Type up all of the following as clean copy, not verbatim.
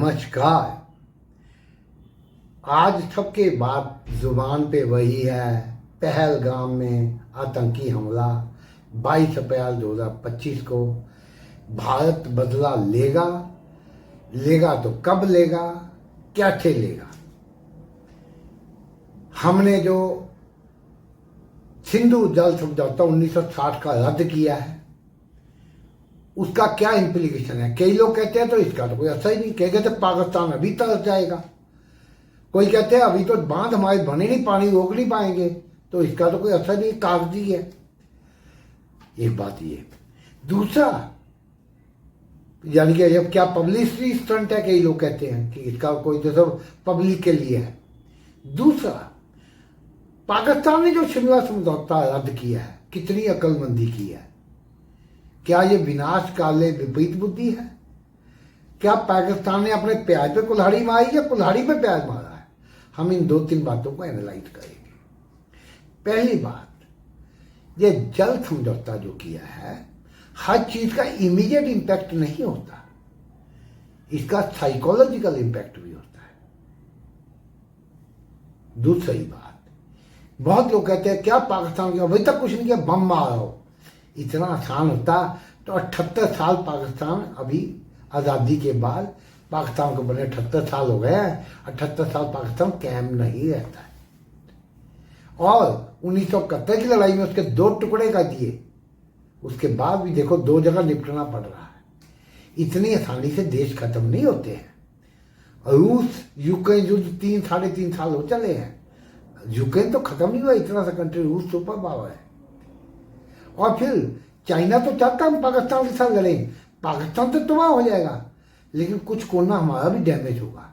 नमस्कार। आज सबके बात जुबान पे वही है। पहलगाम में आतंकी हमला 22 अप्रैल 2025 को। भारत बदला लेगा, लेगा तो कब लेगा, कैसे लेगा। हमने जो सिंधु जल समझौता 1960 का रद्द किया है, उसका क्या इंप्लीकेशन है। कई लोग कहते हैं तो इसका तो कोई असर ही नहीं। कई कहते पाकिस्तान अभी तरस जाएगा, कोई कहते हैं अभी तो बांध हमारे बने नहीं, पानी रोक नहीं पाएंगे, तो इसका तो कोई असर नहीं, कागजी है। एक बात ये। दूसरा, यानी कि जब क्या पब्लिसिटी स्टंट है, कई लोग कहते हैं कि इसका कोई तो सब पब्लिक के लिए है। दूसरा, पाकिस्तान ने जो शिमला समझौता रद्द किया है, कितनी अक्लमंदी की है। क्या ये विनाशकाले विपरीत बुद्धि है? क्या पाकिस्तान ने अपने प्याज पे कुल्हाड़ी मारी या कुल्हाड़ी पे प्याज मारा है? हम इन 2-3 बातों को एनालाइज करेंगे। पहली बात, ये जल समझौता जो किया है, हर चीज का इमीडिएट इंपैक्ट नहीं होता, इसका साइकोलॉजिकल इंपैक्ट भी होता है। दूसरी बात, बहुत लोग कहते हैं क्या पाकिस्तान के अभी तक कुछ नहीं किया, बम मारो। इतना आसान होता तो 78 साल पाकिस्तान, अभी आज़ादी के बाद पाकिस्तान को बने 78 साल हो गए हैं। 78 साल पाकिस्तान कायम नहीं रहता है। और 1971 की लड़ाई में उसके 2 टुकड़े कर दिए, उसके बाद भी देखो 2 जगह निपटना पड़ रहा है। इतनी आसानी से देश खत्म नहीं होते हैं। रूस यूक्रेन युद्ध 3-3.5 साल हो चले हैं, यूक्रेन तो खत्म नहीं हुआ। इतना सा कंट्री, रूस सुपर पावर है। और फिर चाइना तो चाहता हम पाकिस्तान के साथ लड़ें, पाकिस्तान तो तबाह हो जाएगा, लेकिन कुछ कोना हमारा भी डैमेज होगा।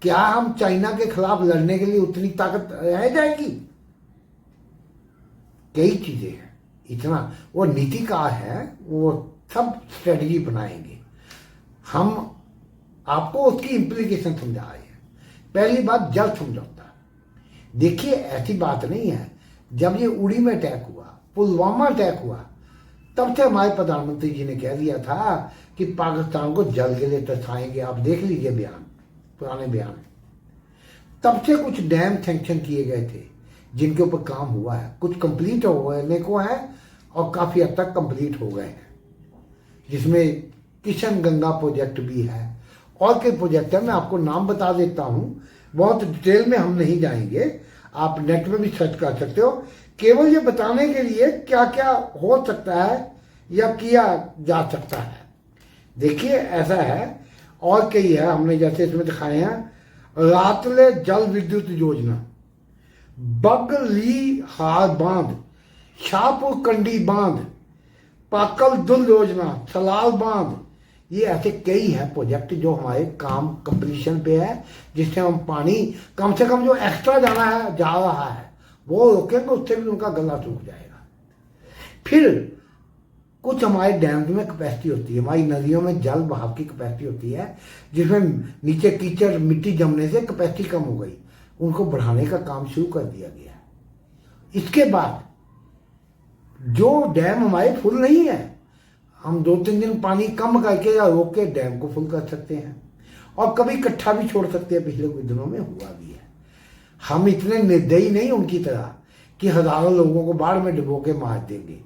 क्या हम चाइना के खिलाफ लड़ने के लिए उतनी ताकत रह जाएगी? कई चीजें हैं, इतना वो नीतिकार है, वो सब स्ट्रेटजी बनाएंगे। हम आपको उसकी इंप्लीकेशन समझा रहे हैं। पहली बात, जल समझौता। देखिए, ऐसी बात नहीं है, जब ये उड़ी में अटैक हुआ, पुलवामा अटैक हुआ, तब से हमारे प्रधानमंत्री जी ने कह दिया था कि पाकिस्तान को जल के लिए तरसाएंगे। आप देख लीजिए बयान, पुराने बयान। तब से कुछ डैम सैंक्शन किए गए थे जिनके ऊपर काम हुआ है, कुछ कंप्लीट होने को है और काफी हद तक कंप्लीट हो गए हैं, जिसमें किशन गंगा प्रोजेक्ट भी है और कई प्रोजेक्ट है। मैं आपको नाम बता देता हूं, बहुत डिटेल में हम नहीं जाएंगे, आप नेट में भी सर्च कर सकते हो, केवल ये बताने के लिए क्या क्या हो सकता है या किया जा सकता है। देखिए, ऐसा है और कई है, हमने जैसे इसमें दिखाए हैं, रातले जल विद्युत योजना, बगली हार बांध, शाहपुर कंडी बांध, पाकल दुल योजना, सलाल बांध। ये ऐसे कई है प्रोजेक्ट जो हमारे काम कंप्लीशन पे है, जिससे हम पानी कम से कम जो एक्स्ट्रा जा रहा है वो रोकेंगे, उससे भी उनका गला सूख जाएगा। फिर कुछ हमारे डैम में कैपेसिटी होती है, हमारी नदियों में जल बहाव की कैपेसिटी होती है, जिसमें नीचे कीचड़ मिट्टी जमने से कैपेसिटी कम हो गई, उनको बढ़ाने का काम शुरू कर दिया गया। इसके बाद जो डैम हमारे फुल नहीं है, हम 2-3 दिन पानी कम करके या रोक के डैम को फुल कर सकते हैं, और कभी इकट्ठा भी छोड़ सकते हैं। पिछले कुछ दिनों में हुआ भी है। हम इतने निर्दयी नहीं उनकी तरह कि हजारों लोगों को बाढ़ में डुबो के मार देंगे,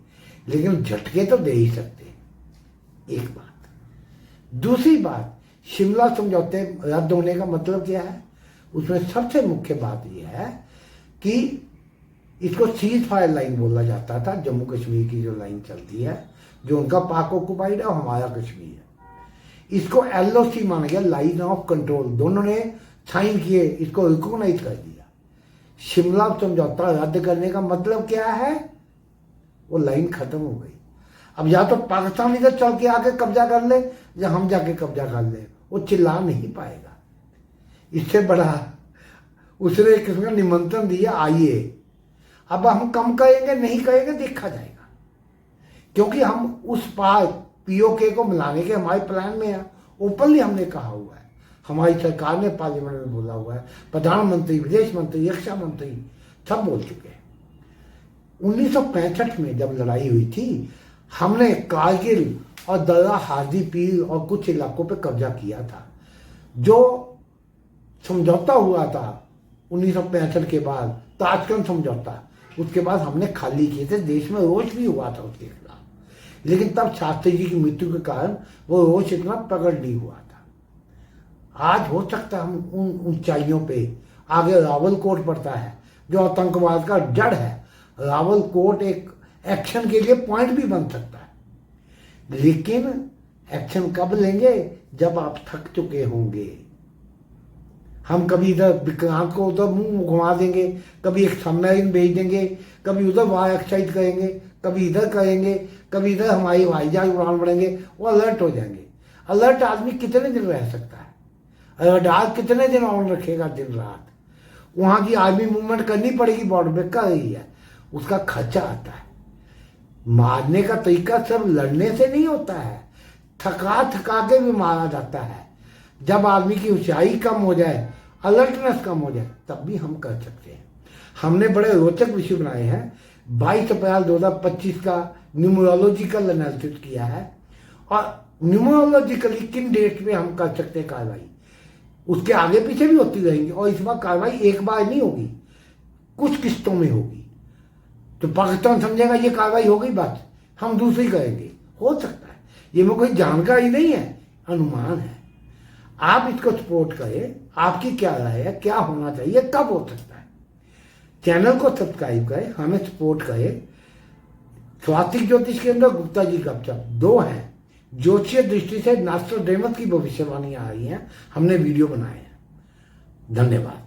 लेकिन झटके तो दे ही सकते हैं। एक बात। दूसरी बात, शिमला समझौते रद्द होने का मतलब क्या है? उसमें सबसे मुख्य बात यह है कि इसको सीज फायर लाइन बोला जाता था, जम्मू कश्मीर की जो लाइन चलती है, जो उनका पाक ऑक्युपाइड है और हमारा कश्मीर है। इसको LOC माना गया, लाइन ऑफ कंट्रोल। दोनों ने साइन किए, इसको रिकॉग्नाइज कर दिया। शिमला समझौता रद्द करने का मतलब क्या है? वो लाइन खत्म हो गई। अब या तो पाकिस्तान इधर चल के आके कब्जा कर ले या हम जाके कब्जा कर ले, वो चिल्ला नहीं पाएगा। इससे बड़ा उसने एक किस्म का निमंत्रण दिया, आइए। अब हम कम करेंगे नहीं करेंगे देखा जाएगा, क्योंकि हम उस पार POK को मिलाने के हमारे प्लान में है। ओपनली हमने कहा हुआ है, हमारी सरकार ने पार्लियामेंट में बोला हुआ है, प्रधानमंत्री, विदेश मंत्री, रक्षा मंत्री सब बोल चुके हैं। 1965 में जब लड़ाई हुई थी, हमने कारगिल और दर्रा हार्दी पीर और कुछ इलाकों पे कब्जा किया था। जो समझौता हुआ था 1965 के बाद, ताशकंद समझौता, उसके बाद हमने खाली किए थे, देश में रोष भी हुआ था उसके खिलाफ, लेकिन तब शास्त्री जी की मृत्यु के कारण वो रोष इतना प्रकट नहीं हुआ था। आज हो सकता है हम उन ऊंचाइयों पे, आगे रावलकोट पड़ता है जो आतंकवाद का जड़ है, रावलकोट एक एक्शन के लिए पॉइंट भी बन सकता है, लेकिन एक्शन कब लेंगे? जब आप थक चुके होंगे। हम कभी इधर विक्रांत को उधर मुंह घुमा देंगे, कभी एक सबमरीन भेज देंगे, कभी उधर वार एक्साइज करेंगे, कभी इधर करेंगे, कभी इधर हमारी हवाई जहाज उड़ान बढ़ेंगे, वो अलर्ट हो जाएंगे। अलर्ट आदमी कितने दिन रह सकता है? रडार कितने दिन ऑन रखेगा दिन रात? वहां की आर्मी मूवमेंट करनी पड़ेगी, बॉर्डर पे कर रही है, उसका खर्चा आता है। मारने का तरीका सिर्फ लड़ने से नहीं होता है, थका थका के भी मारा जाता है। जब आदमी की ऊंचाई कम हो जाए, अलर्टनेस कम हो जाए, तब भी हम कर सकते हैं। हमने बड़े रोचक विषय बनाए हैं। 22 अप्रैल 2025 का न्यूमरोलॉजिकल एनालिसिस किया है, और न्यूमरोलॉजिकली किन डेट पे हम कर सकते हैं कार्रवाई, उसके आगे पीछे भी होती रहेंगी। और इस बार कार्रवाई एक बार नहीं होगी, कुछ किस्तों में होगी। तो पाकिस्तान समझेगा ये कार्रवाई हो गई, बस हम दूसरी करेंगे, हो सकता है। ये में कोई जानकारी नहीं है, अनुमान है। आप इसको सपोर्ट करें, आपकी क्या राय है, क्या होना चाहिए, कब हो सकता है। चैनल को सब्सक्राइब करें, हमें सपोर्ट करें। स्वास्तिक ज्योतिष के अंदर गुप्ता जी गपशप 2 हैं। ज्योतिषीय दृष्टि से नास्ट्रोडेमस की भविष्यवाणी आ रही है, हमने वीडियो बनाए हैं। धन्यवाद।